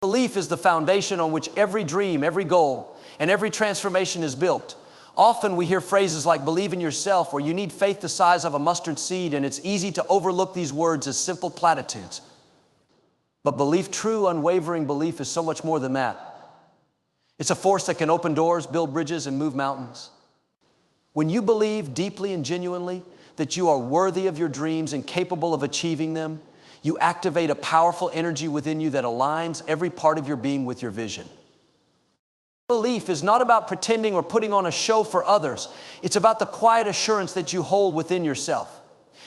Belief is the foundation on which every dream, every goal, and every transformation is built. Often we hear phrases like believe in yourself, or you need faith the size of a mustard seed, and it's easy to overlook these words as simple platitudes. But belief, true, unwavering belief, is so much more than that. It's a force that can open doors, build bridges, and move mountains. When you believe deeply and genuinely that you are worthy of your dreams and capable of achieving them, you activate a powerful energy within you that aligns every part of your being with your vision. Belief is not about pretending or putting on a show for others. It's about the quiet assurance that you hold within yourself.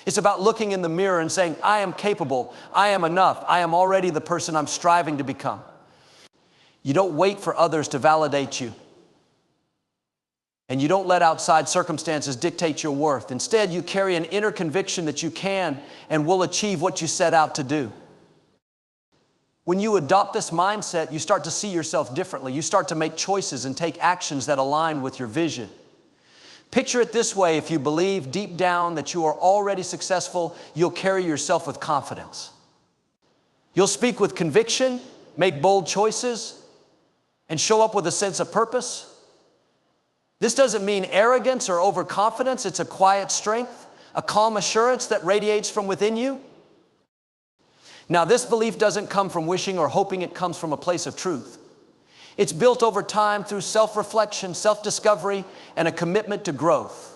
It's about looking in the mirror and saying, I am capable, I am enough, I am already the person I'm striving to become. You don't wait for others to validate you. And you don't let outside circumstances dictate your worth. Instead, you carry an inner conviction that you can and will achieve what you set out to do. When you adopt this mindset, you start to see yourself differently. You start to make choices and take actions that align with your vision. Picture it this way: if you believe deep down that you are already successful, you'll carry yourself with confidence. You'll speak with conviction, make bold choices, and show up with a sense of purpose. This doesn't mean arrogance or overconfidence. It's a quiet strength, a calm assurance that radiates from within you. Now, this belief doesn't come from wishing or hoping. It comes from a place of truth. It's built over time through self-reflection, self-discovery, and a commitment to growth.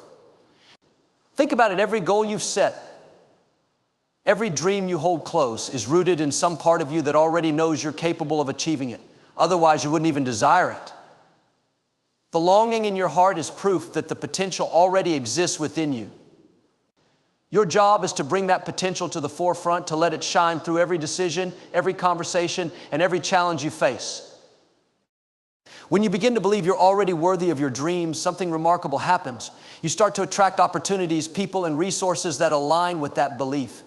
Think about it. Every goal you've set, every dream you hold close is rooted in some part of you that already knows you're capable of achieving it. Otherwise, you wouldn't even desire it. The longing in your heart is proof that the potential already exists within you. Your job is to bring that potential to the forefront, to let it shine through every decision, every conversation, and every challenge you face. When you begin to believe you're already worthy of your dreams, something remarkable happens. You start to attract opportunities, people, and resources that align with that belief.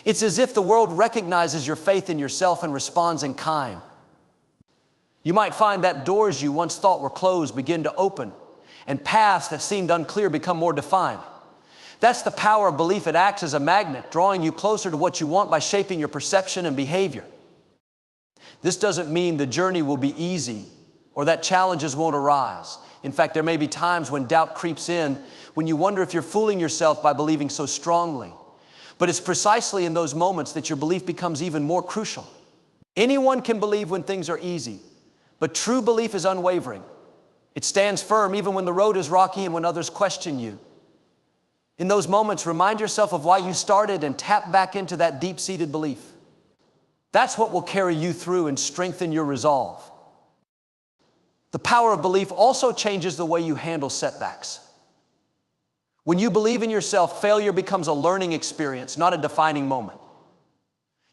It's as if the world recognizes your faith in yourself and responds in kind. You might find that doors you once thought were closed begin to open, and paths that seemed unclear become more defined. That's the power of belief. It acts as a magnet, drawing you closer to what you want by shaping your perception and behavior. This doesn't mean the journey will be easy or that challenges won't arise. In fact, there may be times when doubt creeps in, when you wonder if you're fooling yourself by believing so strongly. But it's precisely in those moments that your belief becomes even more crucial. Anyone can believe when things are easy, but true belief is unwavering. It stands firm even when the road is rocky and when others question you. In those moments, remind yourself of why you started and tap back into that deep-seated belief. That's what will carry you through and strengthen your resolve. The power of belief also changes the way you handle setbacks. When you believe in yourself, failure becomes a learning experience, not a defining moment.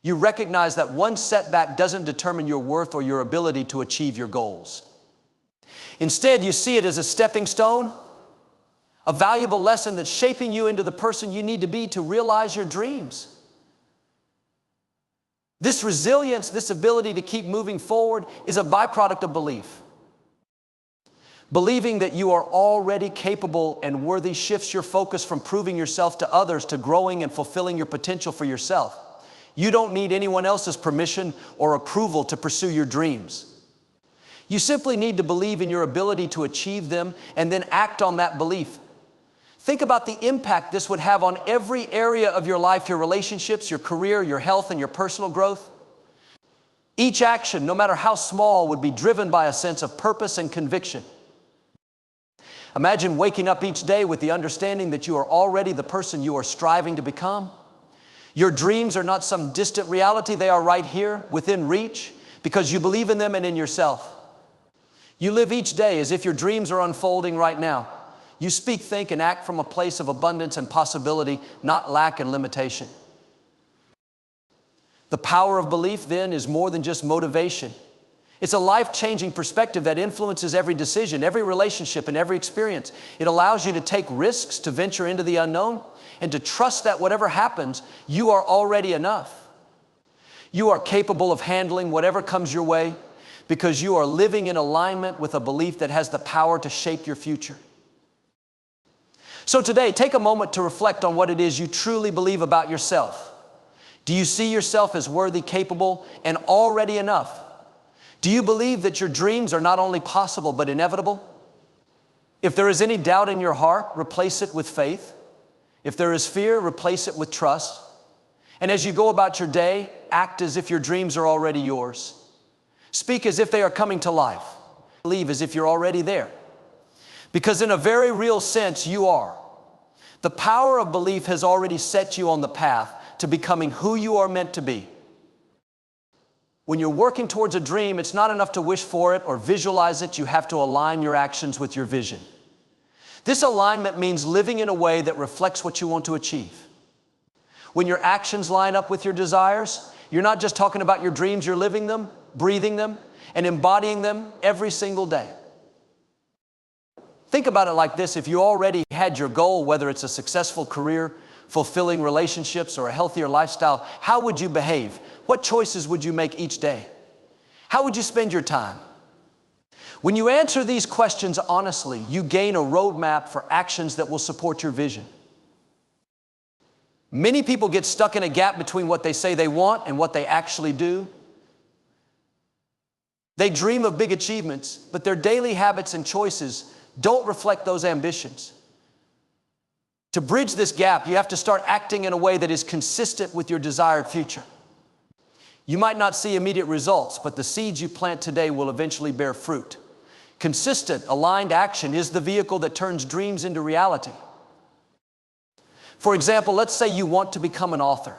You recognize that one setback doesn't determine your worth or your ability to achieve your goals. Instead, you see it as a stepping stone, a valuable lesson that's shaping you into the person you need to be to realize your dreams. This resilience, this ability to keep moving forward, is a byproduct of belief. Believing that you are already capable and worthy shifts your focus from proving yourself to others to growing and fulfilling your potential for yourself. You don't need anyone else's permission or approval to pursue your dreams. You simply need to believe in your ability to achieve them and then act on that belief. Think about the impact this would have on every area of your life, your relationships, your career, your health, and your personal growth. Each action, no matter how small, would be driven by a sense of purpose and conviction. Imagine waking up each day with the understanding that you are already the person you are striving to become. Your dreams are not some distant reality. They are right here, within reach, because you believe in them and in yourself. You live each day as if your dreams are unfolding right now. You speak, think, and act from a place of abundance and possibility, not lack and limitation. The power of belief, then, is more than just motivation. It's a life-changing perspective that influences every decision, every relationship, and every experience. It allows you to take risks, to venture into the unknown, and to trust that whatever happens, you are already enough. You are capable of handling whatever comes your way because you are living in alignment with a belief that has the power to shape your future. So today, take a moment to reflect on what it is you truly believe about yourself. Do you see yourself as worthy, capable, and already enough? Do you believe that your dreams are not only possible but inevitable? If there is any doubt in your heart, replace it with faith. If there is fear, replace it with trust. And as you go about your day, act as if your dreams are already yours. Speak as if they are coming to life. Believe as if you're already there. Because in a very real sense, you are. The power of belief has already set you on the path to becoming who you are meant to be. When you're working towards a dream, it's not enough to wish for it or visualize it. You have to align your actions with your vision. This alignment means living in a way that reflects what you want to achieve. When your actions line up with your desires, you're not just talking about your dreams, you're living them, breathing them, and embodying them every single day. Think about it like this. If you already had your goal, whether it's a successful career, fulfilling relationships, or a healthier lifestyle, how would you behave? What choices would you make each day? How would you spend your time? When you answer these questions honestly, you gain a roadmap for actions that will support your vision. Many people get stuck in a gap between what they say they want and what they actually do. They dream of big achievements, but their daily habits and choices don't reflect those ambitions. To bridge this gap, you have to start acting in a way that is consistent with your desired future. You might not see immediate results, but the seeds you plant today will eventually bear fruit. Consistent, aligned action is the vehicle that turns dreams into reality. For example, let's say you want to become an author.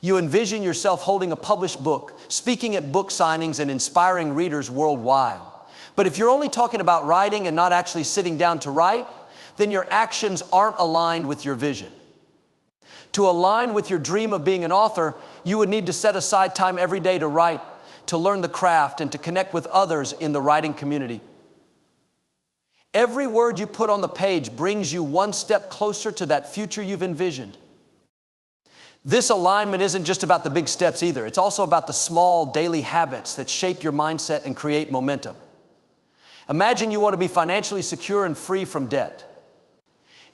You envision yourself holding a published book, speaking at book signings and inspiring readers worldwide. But if you're only talking about writing and not actually sitting down to write, then your actions aren't aligned with your vision. To align with your dream of being an author, you would need to set aside time every day to write, to learn the craft, and to connect with others in the writing community. Every word you put on the page brings you one step closer to that future you've envisioned. This alignment isn't just about the big steps either. It's also about the small daily habits that shape your mindset and create momentum. Imagine you want to be financially secure and free from debt.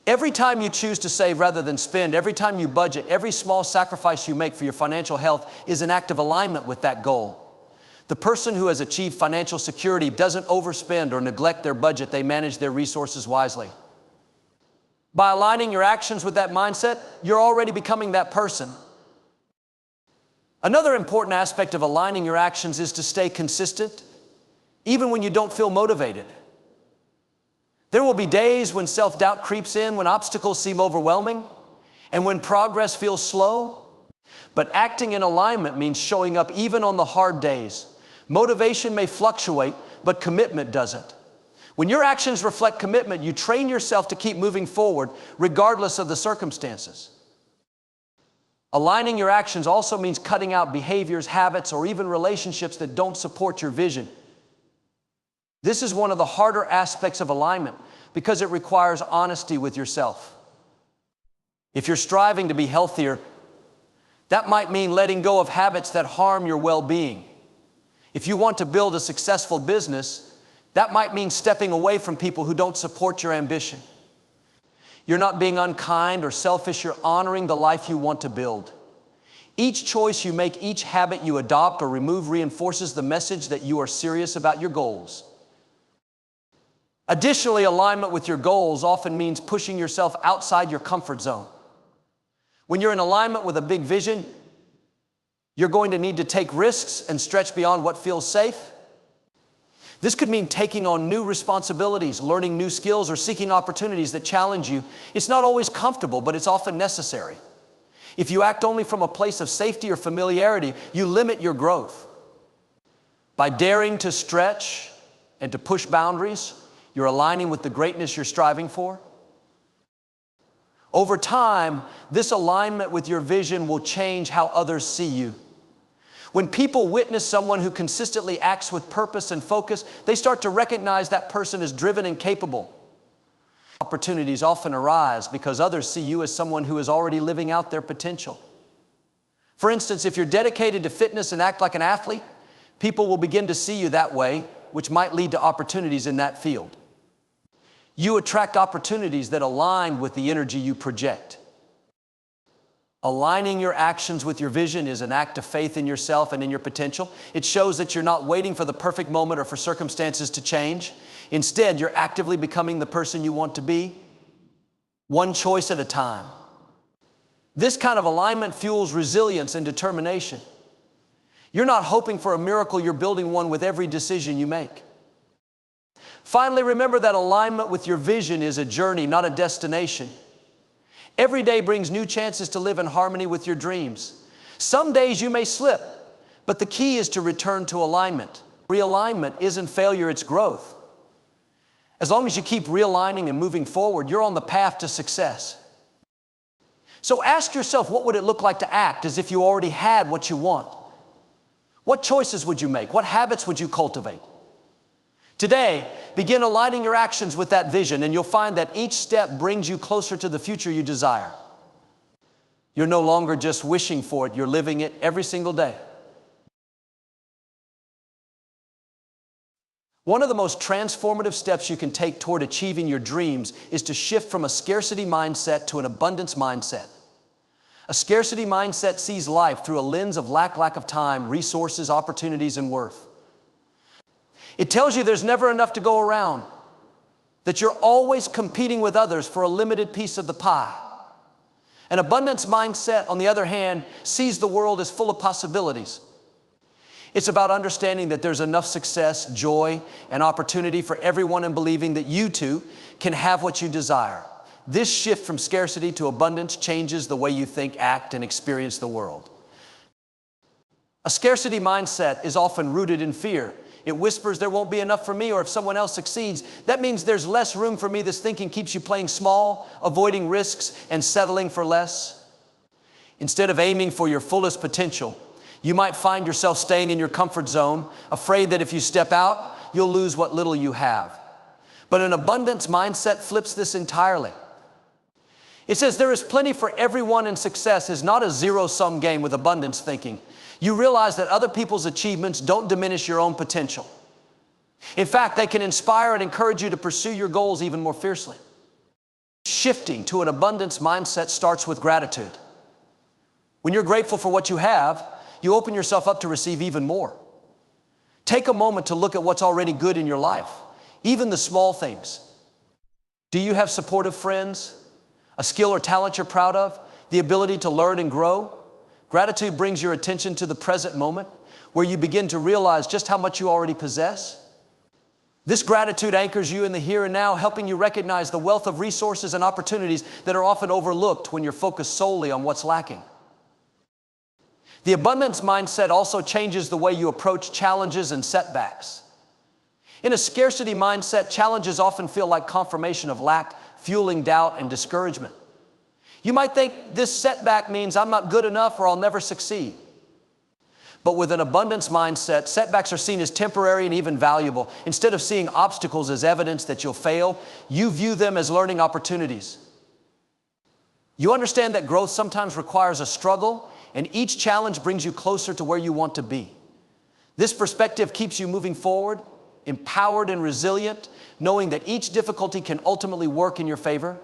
Every time you choose to save rather than spend, every time you budget, every small sacrifice you make for your financial health is an act of alignment with that goal. The person who has achieved financial security doesn't overspend or neglect their budget. They manage their resources wisely. By aligning your actions with that mindset, you're already becoming that person. Another important aspect of aligning your actions is to stay consistent, even when you don't feel motivated. There will be days when self-doubt creeps in, when obstacles seem overwhelming, and when progress feels slow. But acting in alignment means showing up even on the hard days. Motivation may fluctuate, but commitment doesn't. When your actions reflect commitment, you train yourself to keep moving forward regardless of the circumstances. Aligning your actions also means cutting out behaviors, habits, or even relationships that don't support your vision. This is one of the harder aspects of alignment because it requires honesty with yourself. If you're striving to be healthier, that might mean letting go of habits that harm your well-being. If you want to build a successful business, that might mean stepping away from people who don't support your ambition. You're not being unkind or selfish, you're honoring the life you want to build. Each choice you make, each habit you adopt or remove reinforces the message that you are serious about your goals. Additionally, alignment with your goals often means pushing yourself outside your comfort zone. When you're in alignment with a big vision, you're going to need to take risks and stretch beyond what feels safe. This could mean taking on new responsibilities, learning new skills, or seeking opportunities that challenge you. It's not always comfortable, but it's often necessary. If you act only from a place of safety or familiarity, you limit your growth. By daring to stretch and to push boundaries, you're aligning with the greatness you're striving for. Over time, this alignment with your vision will change how others see you. When people witness someone who consistently acts with purpose and focus, they start to recognize that person is driven and capable. Opportunities often arise because others see you as someone who is already living out their potential. For instance, if you're dedicated to fitness and act like an athlete, people will begin to see you that way, which might lead to opportunities in that field. You attract opportunities that align with the energy you project. Aligning your actions with your vision is an act of faith in yourself and in your potential. It shows that you're not waiting for the perfect moment or for circumstances to change. Instead, you're actively becoming the person you want to be, one choice at a time. This kind of alignment fuels resilience and determination. You're not hoping for a miracle, you're building one with every decision you make. Finally, remember that alignment with your vision is a journey, not a destination. Every day brings new chances to live in harmony with your dreams. Some days you may slip, but the key is to return to alignment. Realignment isn't failure, it's growth. As long as you keep realigning and moving forward, you're on the path to success. So ask yourself, what would it look like to act as if you already had what you want? What choices would you make? What habits would you cultivate? Today, begin aligning your actions with that vision, and you'll find that each step brings you closer to the future you desire. You're no longer just wishing for it, you're living it every single day. One of the most transformative steps you can take toward achieving your dreams is to shift from a scarcity mindset to an abundance mindset. A scarcity mindset sees life through a lens of lack of time, resources, opportunities, and worth. It tells you there's never enough to go around, that you're always competing with others for a limited piece of the pie. An abundance mindset, on the other hand, sees the world as full of possibilities. It's about understanding that there's enough success, joy, and opportunity for everyone, and believing that you too can have what you desire. This shift from scarcity to abundance changes the way you think, act, and experience the world. A scarcity mindset is often rooted in fear. It whispers there won't be enough for me, or if someone else succeeds, that means there's less room for me. This thinking keeps you playing small, avoiding risks, and settling for less. Instead of aiming for your fullest potential, you might find yourself staying in your comfort zone, afraid that if you step out, you'll lose what little you have. But an abundance mindset flips this entirely. It says there is plenty for everyone, and success is not a zero-sum game with abundance thinking. You realize that other people's achievements don't diminish your own potential. In fact, they can inspire and encourage you to pursue your goals even more fiercely. Shifting to an abundance mindset starts with gratitude. When you're grateful for what you have, you open yourself up to receive even more. Take a moment to look at what's already good in your life, even the small things. Do you have supportive friends? A skill or talent you're proud of? The ability to learn and grow? Gratitude brings your attention to the present moment, where you begin to realize just how much you already possess. This gratitude anchors you in the here and now, helping you recognize the wealth of resources and opportunities that are often overlooked when you're focused solely on what's lacking. The abundance mindset also changes the way you approach challenges and setbacks. In a scarcity mindset, challenges often feel like confirmation of lack, fueling doubt and discouragement. You might think this setback means I'm not good enough or I'll never succeed. But with an abundance mindset, setbacks are seen as temporary and even valuable. Instead of seeing obstacles as evidence that you'll fail, you view them as learning opportunities. You understand that growth sometimes requires a struggle, and each challenge brings you closer to where you want to be. This perspective keeps you moving forward, empowered and resilient, knowing that each difficulty can ultimately work in your favor.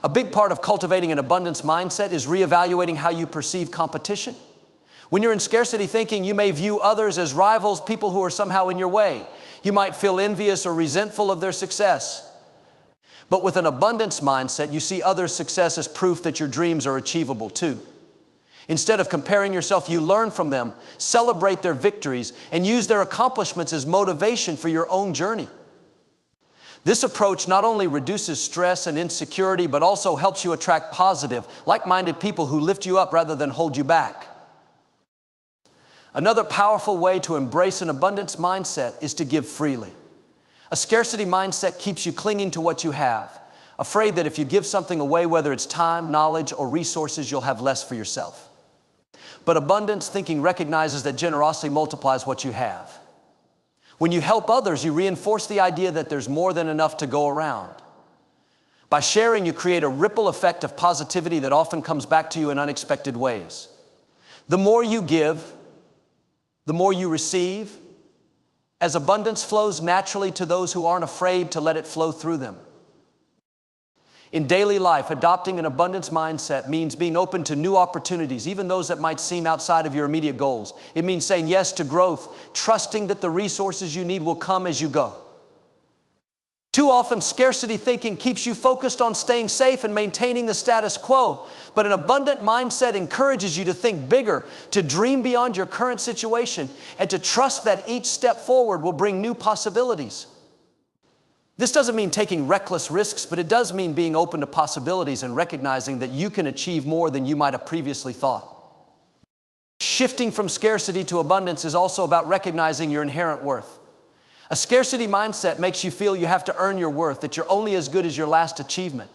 A big part of cultivating an abundance mindset is reevaluating how you perceive competition. When you're in scarcity thinking, you may view others as rivals, people who are somehow in your way. You might feel envious or resentful of their success. But with an abundance mindset, you see others' success as proof that your dreams are achievable too. Instead of comparing yourself, you learn from them, celebrate their victories, and use their accomplishments as motivation for your own journey. This approach not only reduces stress and insecurity, but also helps you attract positive, like-minded people who lift you up rather than hold you back. Another powerful way to embrace an abundance mindset is to give freely. A scarcity mindset keeps you clinging to what you have, afraid that if you give something away, whether it's time, knowledge, or resources, you'll have less for yourself. But abundance thinking recognizes that generosity multiplies what you have. When you help others, you reinforce the idea that there's more than enough to go around. By sharing, you create a ripple effect of positivity that often comes back to you in unexpected ways. The more you give, the more you receive, as abundance flows naturally to those who aren't afraid to let it flow through them. In daily life, adopting an abundance mindset means being open to new opportunities, even those that might seem outside of your immediate goals. It means saying yes to growth, trusting that the resources you need will come as you go. Too often, scarcity thinking keeps you focused on staying safe and maintaining the status quo. But an abundant mindset encourages you to think bigger, to dream beyond your current situation, and to trust that each step forward will bring new possibilities. This doesn't mean taking reckless risks, but it does mean being open to possibilities and recognizing that you can achieve more than you might have previously thought. Shifting from scarcity to abundance is also about recognizing your inherent worth. A scarcity mindset makes you feel you have to earn your worth, that you're only as good as your last achievement.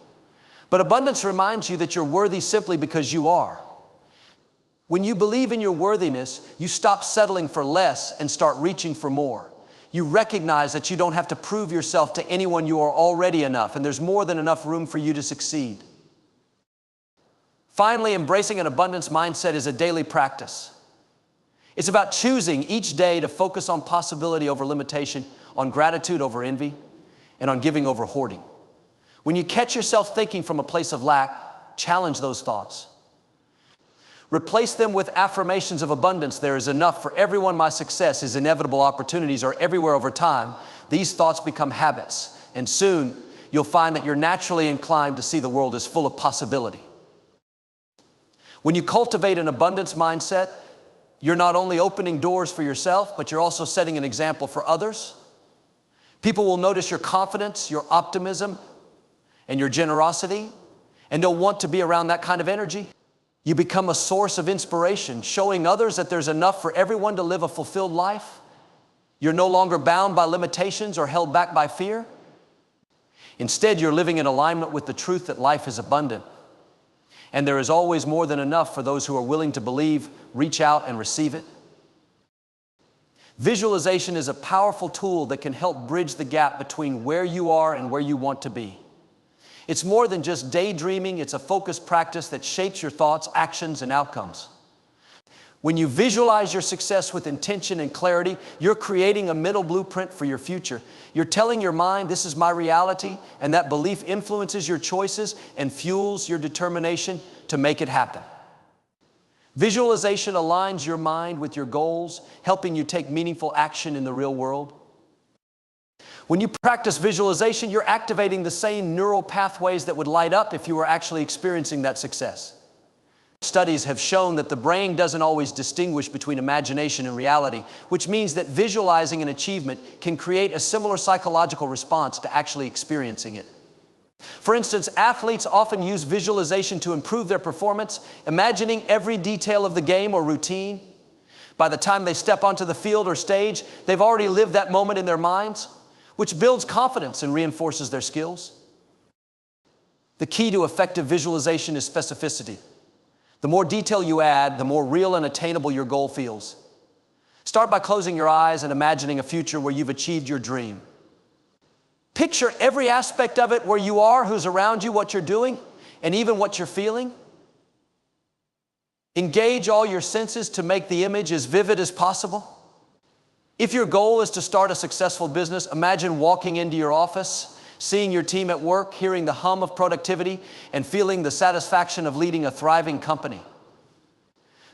But abundance reminds you that you're worthy simply because you are. When you believe in your worthiness, you stop settling for less and start reaching for more. You recognize that you don't have to prove yourself to anyone. You are already enough, and there's more than enough room for you to succeed. Finally, embracing an abundance mindset is a daily practice. It's about choosing each day to focus on possibility over limitation, on gratitude over envy, and on giving over hoarding. When you catch yourself thinking from a place of lack, challenge those thoughts. Replace them with affirmations of abundance. There is enough for everyone. My success is inevitable. Opportunities are everywhere over time. These thoughts become habits, and soon you'll find that you're naturally inclined to see the world as full of possibility. When you cultivate an abundance mindset, you're not only opening doors for yourself, but you're also setting an example for others. People will notice your confidence, your optimism, and your generosity, and they'll want to be around that kind of energy. You become a source of inspiration, showing others that there's enough for everyone to live a fulfilled life. You're no longer bound by limitations or held back by fear. Instead, you're living in alignment with the truth that life is abundant. And there is always more than enough for those who are willing to believe, reach out, and receive it. Visualization is a powerful tool that can help bridge the gap between where you are and where you want to be. It's more than just daydreaming. It's a focused practice that shapes your thoughts, actions, and outcomes. When you visualize your success with intention and clarity, you're creating a mental blueprint for your future. You're telling your mind, this is my reality, and that belief influences your choices and fuels your determination to make it happen. Visualization aligns your mind with your goals, helping you take meaningful action in the real world. When you practice visualization, you're activating the same neural pathways that would light up if you were actually experiencing that success. Studies have shown that the brain doesn't always distinguish between imagination and reality, which means that visualizing an achievement can create a similar psychological response to actually experiencing it. For instance, athletes often use visualization to improve their performance, imagining every detail of the game or routine. By the time they step onto the field or stage, they've already lived that moment in their minds, which builds confidence and reinforces their skills. The key to effective visualization is specificity. The more detail you add, the more real and attainable your goal feels. Start by closing your eyes and imagining a future where you've achieved your dream. Picture every aspect of it, where you are, who's around you, what you're doing, and even what you're feeling. Engage all your senses to make the image as vivid as possible. If your goal is to start a successful business, imagine walking into your office, seeing your team at work, hearing the hum of productivity, and feeling the satisfaction of leading a thriving company.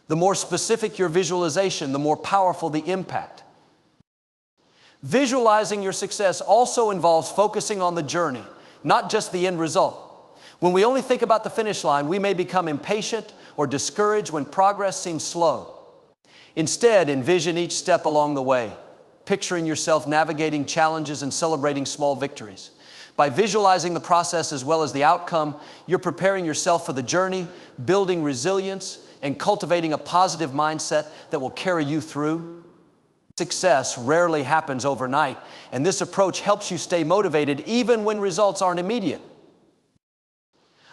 The more specific your visualization, the more powerful the impact. Visualizing your success also involves focusing on the journey, not just the end result. When we only think about the finish line, we may become impatient or discouraged when progress seems slow. Instead, envision each step along the way, picturing yourself navigating challenges and celebrating small victories. By visualizing the process as well as the outcome, you're preparing yourself for the journey, building resilience, and cultivating a positive mindset that will carry you through. Success rarely happens overnight, and this approach helps you stay motivated even when results aren't immediate.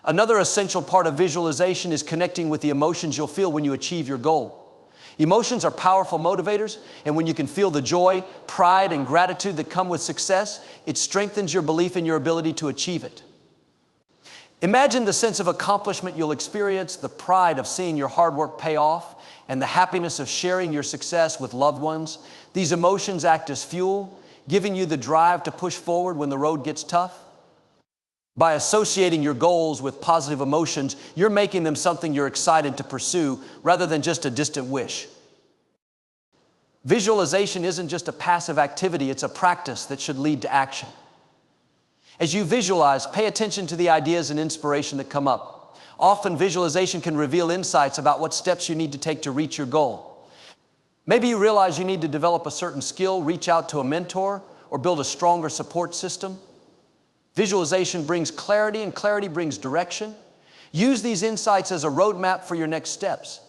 Another essential part of visualization is connecting with the emotions you'll feel when you achieve your goal. Emotions are powerful motivators, and when you can feel the joy, pride, and gratitude that come with success, it strengthens your belief in your ability to achieve it. Imagine the sense of accomplishment you'll experience, the pride of seeing your hard work pay off, and the happiness of sharing your success with loved ones. These emotions act as fuel, giving you the drive to push forward when the road gets tough. By associating your goals with positive emotions, you're making them something you're excited to pursue rather than just a distant wish. Visualization isn't just a passive activity, it's a practice that should lead to action. As you visualize, pay attention to the ideas and inspiration that come up. Often, visualization can reveal insights about what steps you need to take to reach your goal. Maybe you realize you need to develop a certain skill, reach out to a mentor, or build a stronger support system. Visualization brings clarity, and clarity brings direction. Use these insights as a roadmap for your next steps.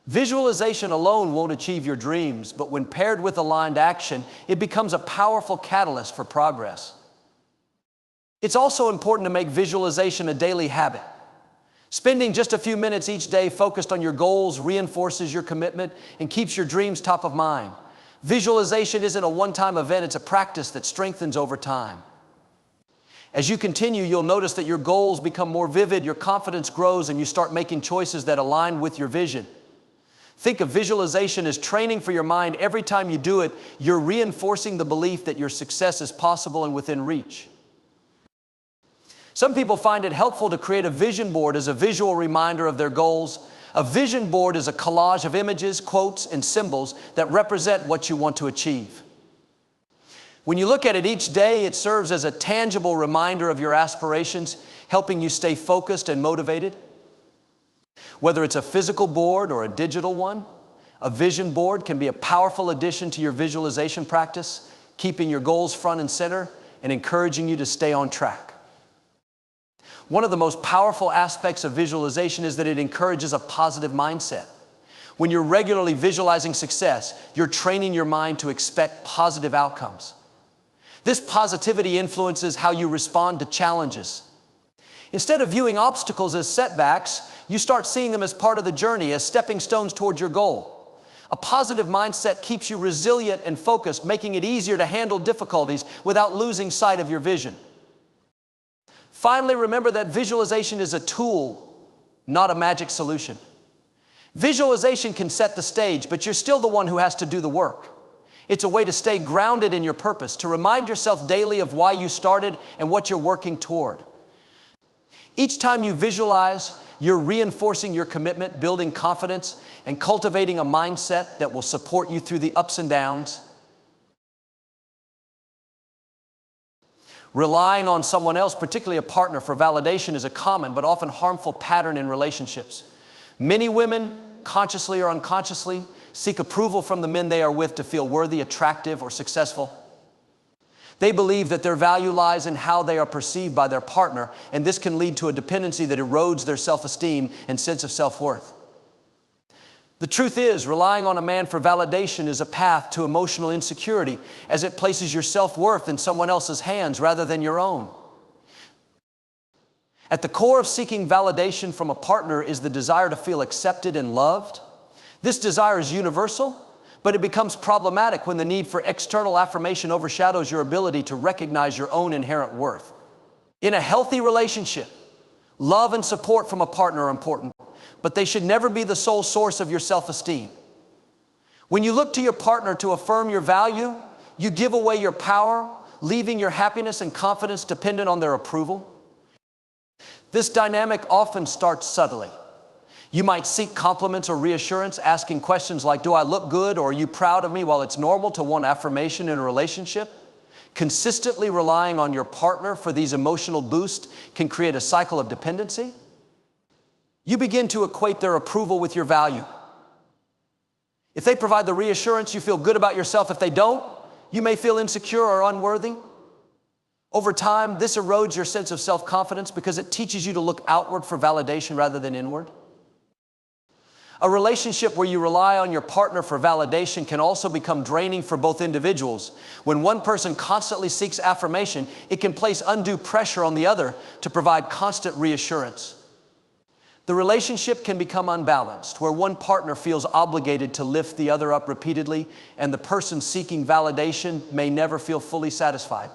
Visualization alone won't achieve your dreams, but when paired with aligned action, it becomes a powerful catalyst for progress. It's also important to make visualization a daily habit. Spending just a few minutes each day focused on your goals reinforces your commitment and keeps your dreams top of mind. Visualization isn't a one-time event, it's a practice that strengthens over time. As you continue, you'll notice that your goals become more vivid, your confidence grows, and you start making choices that align with your vision. Think of visualization as training for your mind. Every time you do it, you're reinforcing the belief that your success is possible and within reach. Some people find it helpful to create a vision board as a visual reminder of their goals. A vision board is a collage of images, quotes, and symbols that represent what you want to achieve. When you look at it each day, it serves as a tangible reminder of your aspirations, helping you stay focused and motivated. Whether it's a physical board or a digital one, a vision board can be a powerful addition to your visualization practice, keeping your goals front and center and encouraging you to stay on track. One of the most powerful aspects of visualization is that it encourages a positive mindset. When you're regularly visualizing success, you're training your mind to expect positive outcomes. This positivity influences how you respond to challenges. Instead of viewing obstacles as setbacks, you start seeing them as part of the journey, as stepping stones towards your goal. A positive mindset keeps you resilient and focused, making it easier to handle difficulties without losing sight of your vision. Finally, remember that visualization is a tool, not a magic solution. Visualization can set the stage, but you're still the one who has to do the work. It's a way to stay grounded in your purpose, to remind yourself daily of why you started and what you're working toward. Each time you visualize, you're reinforcing your commitment, building confidence, and cultivating a mindset that will support you through the ups and downs. Relying on someone else, particularly a partner, for validation is a common but often harmful pattern in relationships. Many women, consciously or unconsciously, seek approval from the men they are with to feel worthy, attractive, or successful. They believe that their value lies in how they are perceived by their partner, and this can lead to a dependency that erodes their self-esteem and sense of self-worth. The truth is, relying on a man for validation is a path to emotional insecurity, as it places your self-worth in someone else's hands rather than your own. At the core of seeking validation from a partner is the desire to feel accepted and loved. This desire is universal, but it becomes problematic when the need for external affirmation overshadows your ability to recognize your own inherent worth. In a healthy relationship, love and support from a partner are important, but they should never be the sole source of your self-esteem. When you look to your partner to affirm your value, you give away your power, leaving your happiness and confidence dependent on their approval. This dynamic often starts subtly. You might seek compliments or reassurance, asking questions like, "Do I look good?" or "Are you proud of me?" While it's normal to want affirmation in a relationship, consistently relying on your partner for these emotional boosts can create a cycle of dependency. You begin to equate their approval with your value. If they provide the reassurance, you feel good about yourself. If they don't, you may feel insecure or unworthy. Over time, this erodes your sense of self-confidence because it teaches you to look outward for validation rather than inward. A relationship where you rely on your partner for validation can also become draining for both individuals. When one person constantly seeks affirmation, it can place undue pressure on the other to provide constant reassurance. The relationship can become unbalanced, where one partner feels obligated to lift the other up repeatedly, and the person seeking validation may never feel fully satisfied.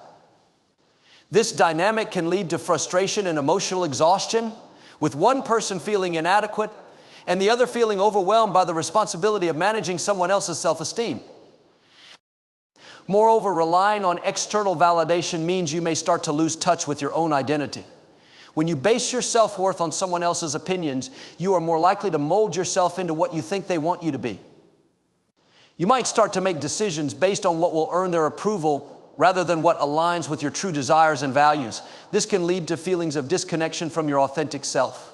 This dynamic can lead to frustration and emotional exhaustion, with one person feeling inadequate and the other feeling overwhelmed by the responsibility of managing someone else's self-esteem. Moreover, relying on external validation means you may start to lose touch with your own identity. When you base your self-worth on someone else's opinions, you are more likely to mold yourself into what you think they want you to be. You might start to make decisions based on what will earn their approval rather than what aligns with your true desires and values. This can lead to feelings of disconnection from your authentic self.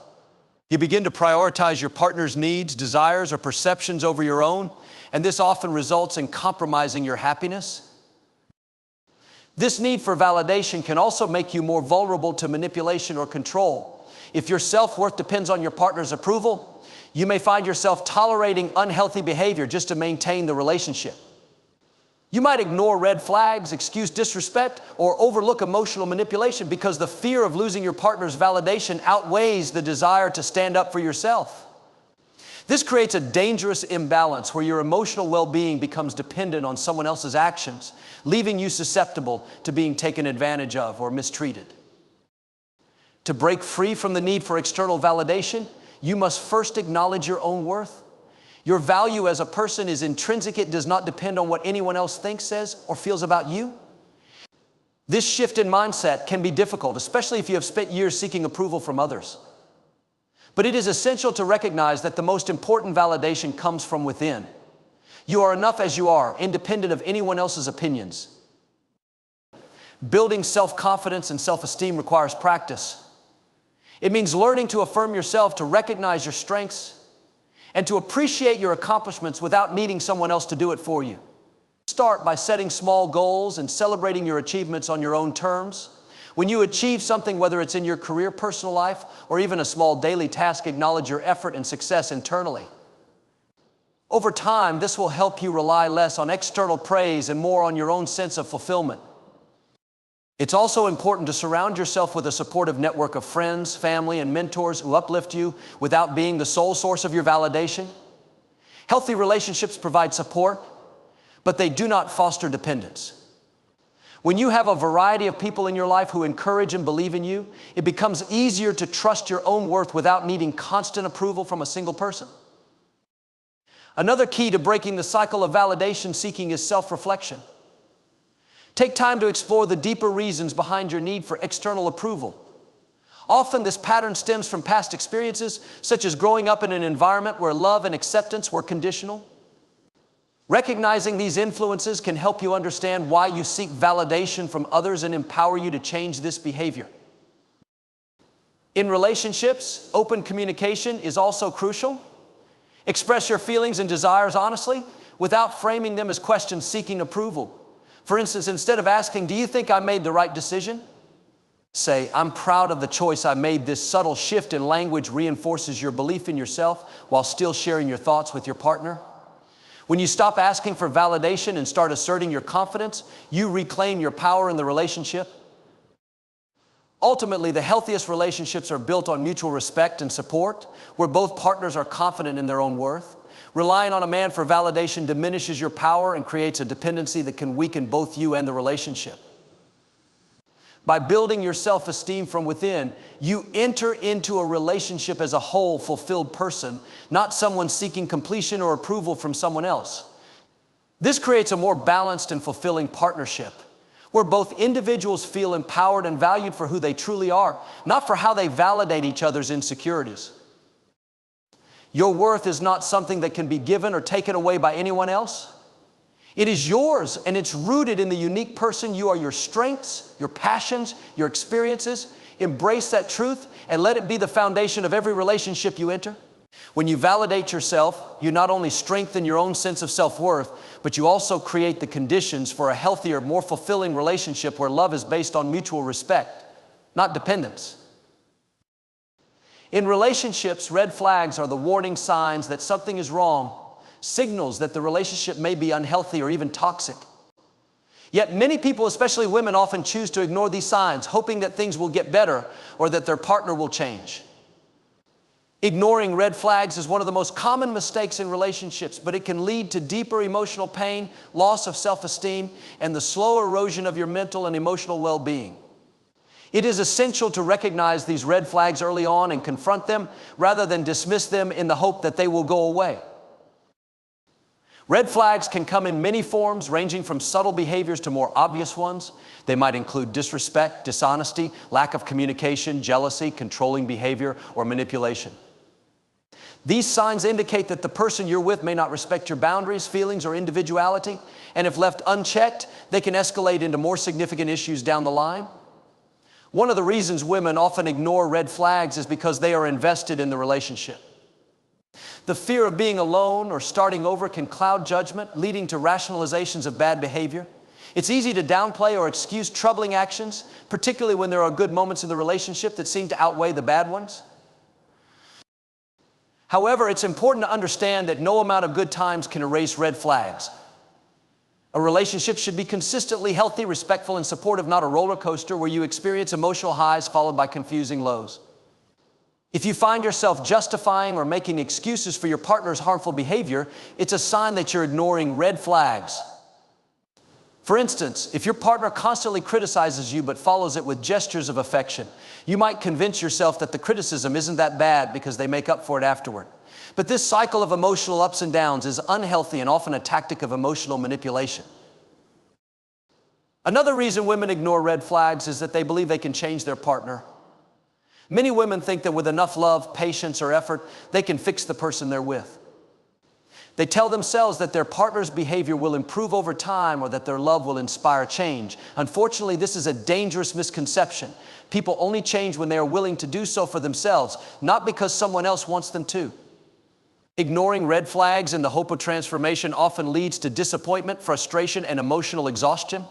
You begin to prioritize your partner's needs, desires, or perceptions over your own, and this often results in compromising your happiness. This need for validation can also make you more vulnerable to manipulation or control. If your self-worth depends on your partner's approval, you may find yourself tolerating unhealthy behavior just to maintain the relationship. You might ignore red flags, excuse disrespect, or overlook emotional manipulation because the fear of losing your partner's validation outweighs the desire to stand up for yourself. This creates a dangerous imbalance where your emotional well-being becomes dependent on someone else's actions, leaving you susceptible to being taken advantage of or mistreated. To break free from the need for external validation, you must first acknowledge your own worth. Your value as a person is intrinsic. It does not depend on what anyone else thinks, says, or feels about you. This shift in mindset can be difficult, especially if you have spent years seeking approval from others. But it is essential to recognize that the most important validation comes from within. You are enough as you are, independent of anyone else's opinions. Building self-confidence and self-esteem requires practice. It means learning to affirm yourself, to recognize your strengths, and to appreciate your accomplishments without needing someone else to do it for you. Start by setting small goals and celebrating your achievements on your own terms. When you achieve something, whether it's in your career, personal life, or even a small daily task, acknowledge your effort and success internally. Over time, this will help you rely less on external praise and more on your own sense of fulfillment. It's also important to surround yourself with a supportive network of friends, family, and mentors who uplift you without being the sole source of your validation. Healthy relationships provide support, but they do not foster dependence. When you have a variety of people in your life who encourage and believe in you, it becomes easier to trust your own worth without needing constant approval from a single person. Another key to breaking the cycle of validation seeking is self-reflection. Take time to explore the deeper reasons behind your need for external approval. Often this pattern stems from past experiences, such as growing up in an environment where love and acceptance were conditional. Recognizing these influences can help you understand why you seek validation from others and empower you to change this behavior. In relationships, open communication is also crucial. Express your feelings and desires honestly without framing them as questions seeking approval. For instance, instead of asking, "Do you think I made the right decision?" say, "I'm proud of the choice I made." This subtle shift in language reinforces your belief in yourself while still sharing your thoughts with your partner. When you stop asking for validation and start asserting your confidence, you reclaim your power in the relationship. Ultimately, the healthiest relationships are built on mutual respect and support, where both partners are confident in their own worth. Relying on a man for validation diminishes your power and creates a dependency that can weaken both you and the relationship. By building your self-esteem from within, you enter into a relationship as a whole, fulfilled person, not someone seeking completion or approval from someone else. This creates a more balanced and fulfilling partnership, where both individuals feel empowered and valued for who they truly are, not for how they validate each other's insecurities. Your worth is not something that can be given or taken away by anyone else. It is yours, and it's rooted in the unique person you are. Your strengths, your passions, your experiences. Embrace that truth and let it be the foundation of every relationship you enter. When you validate yourself, you not only strengthen your own sense of self-worth, but you also create the conditions for a healthier, more fulfilling relationship where love is based on mutual respect, not dependence. In relationships, red flags are the warning signs that something is wrong, signals that the relationship may be unhealthy or even toxic. Yet many people, especially women, often choose to ignore these signs, hoping that things will get better or that their partner will change. Ignoring red flags is one of the most common mistakes in relationships, but it can lead to deeper emotional pain, loss of self-esteem, and the slow erosion of your mental and emotional well-being. It is essential to recognize these red flags early on and confront them rather than dismiss them in the hope that they will go away. Red flags can come in many forms, ranging from subtle behaviors to more obvious ones. They might include disrespect, dishonesty, lack of communication, jealousy, controlling behavior, or manipulation. These signs indicate that the person you're with may not respect your boundaries, feelings, or individuality, and if left unchecked, they can escalate into more significant issues down the line. One of the reasons women often ignore red flags is because they are invested in the relationship. The fear of being alone or starting over can cloud judgment, leading to rationalizations of bad behavior. It's easy to downplay or excuse troubling actions, particularly when there are good moments in the relationship that seem to outweigh the bad ones. However, it's important to understand that no amount of good times can erase red flags. A relationship should be consistently healthy, respectful, and supportive, not a roller coaster where you experience emotional highs followed by confusing lows. If you find yourself justifying or making excuses for your partner's harmful behavior, it's a sign that you're ignoring red flags. For instance, if your partner constantly criticizes you but follows it with gestures of affection, you might convince yourself that the criticism isn't that bad because they make up for it afterward. But this cycle of emotional ups and downs is unhealthy and often a tactic of emotional manipulation. Another reason women ignore red flags is that they believe they can change their partner. Many women think that with enough love, patience, or effort, they can fix the person they're with. They tell themselves that their partner's behavior will improve over time or that their love will inspire change. Unfortunately, this is a dangerous misconception. People only change when they are willing to do so for themselves, not because someone else wants them to. Ignoring red flags in the hope of transformation often leads to disappointment, frustration, and emotional exhaustion.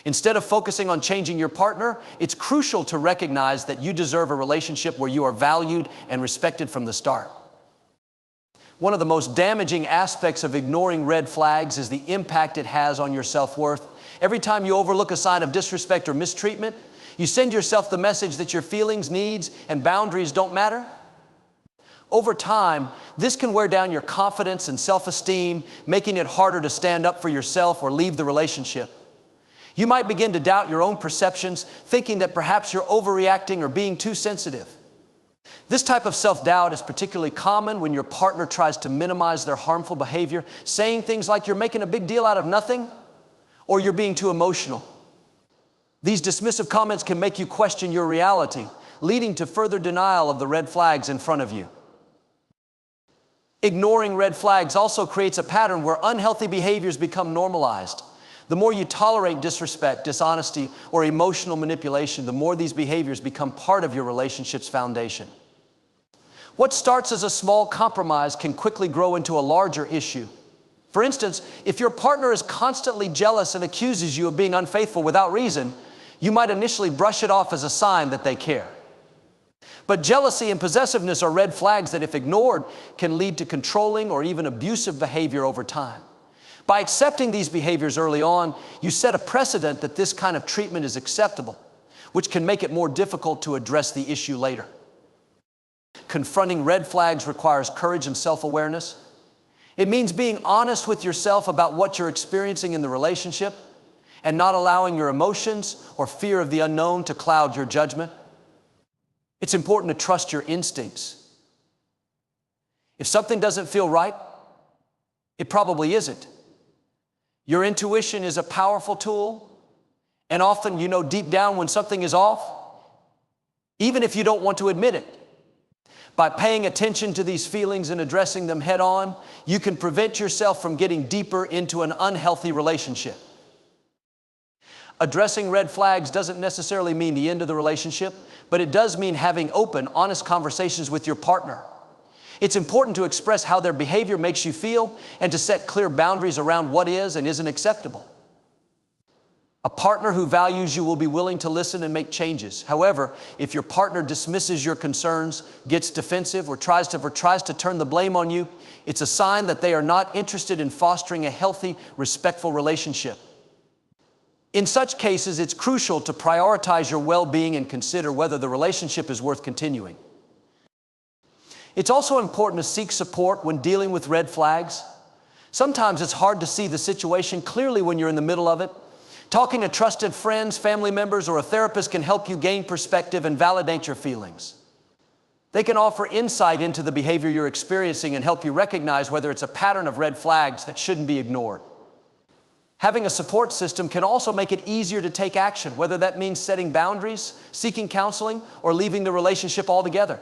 Instead of focusing on changing your partner, it's crucial to recognize that you deserve a relationship where you are valued and respected from the start. One of the most damaging aspects of ignoring red flags is the impact it has on your self-worth. Every time you overlook a sign of disrespect or mistreatment, you send yourself the message that your feelings, needs, and boundaries don't matter. Over time, this can wear down your confidence and self-esteem, making it harder to stand up for yourself or leave the relationship. You might begin to doubt your own perceptions, thinking that perhaps you're overreacting or being too sensitive. This type of self-doubt is particularly common when your partner tries to minimize their harmful behavior, saying things like you're making a big deal out of nothing or you're being too emotional. These dismissive comments can make you question your reality, leading to further denial of the red flags in front of you. Ignoring red flags also creates a pattern where unhealthy behaviors become normalized. The more you tolerate disrespect, dishonesty, or emotional manipulation, the more these behaviors become part of your relationship's foundation. What starts as a small compromise can quickly grow into a larger issue. For instance, if your partner is constantly jealous and accuses you of being unfaithful without reason, you might initially brush it off as a sign that they care. But jealousy and possessiveness are red flags that, if ignored, can lead to controlling or even abusive behavior over time. By accepting these behaviors early on, you set a precedent that this kind of treatment is acceptable, which can make it more difficult to address the issue later. Confronting red flags requires courage and self-awareness. It means being honest with yourself about what you're experiencing in the relationship and not allowing your emotions or fear of the unknown to cloud your judgment. It's important to trust your instincts. If something doesn't feel right, it probably isn't. Your intuition is a powerful tool, and often you know deep down when something is off, even if you don't want to admit it. By paying attention to these feelings and addressing them head on, you can prevent yourself from getting deeper into an unhealthy relationship. Addressing red flags doesn't necessarily mean the end of the relationship, but it does mean having open, honest conversations with your partner. It's important to express how their behavior makes you feel and to set clear boundaries around what is and isn't acceptable. A partner who values you will be willing to listen and make changes. However, if your partner dismisses your concerns, gets defensive, or tries to turn the blame on you, it's a sign that they are not interested in fostering a healthy, respectful relationship. In such cases, it's crucial to prioritize your well-being and consider whether the relationship is worth continuing. It's also important to seek support when dealing with red flags. Sometimes it's hard to see the situation clearly when you're in the middle of it. Talking to trusted friends, family members, or a therapist can help you gain perspective and validate your feelings. They can offer insight into the behavior you're experiencing and help you recognize whether it's a pattern of red flags that shouldn't be ignored. Having a support system can also make it easier to take action, whether that means setting boundaries, seeking counseling, or leaving the relationship altogether.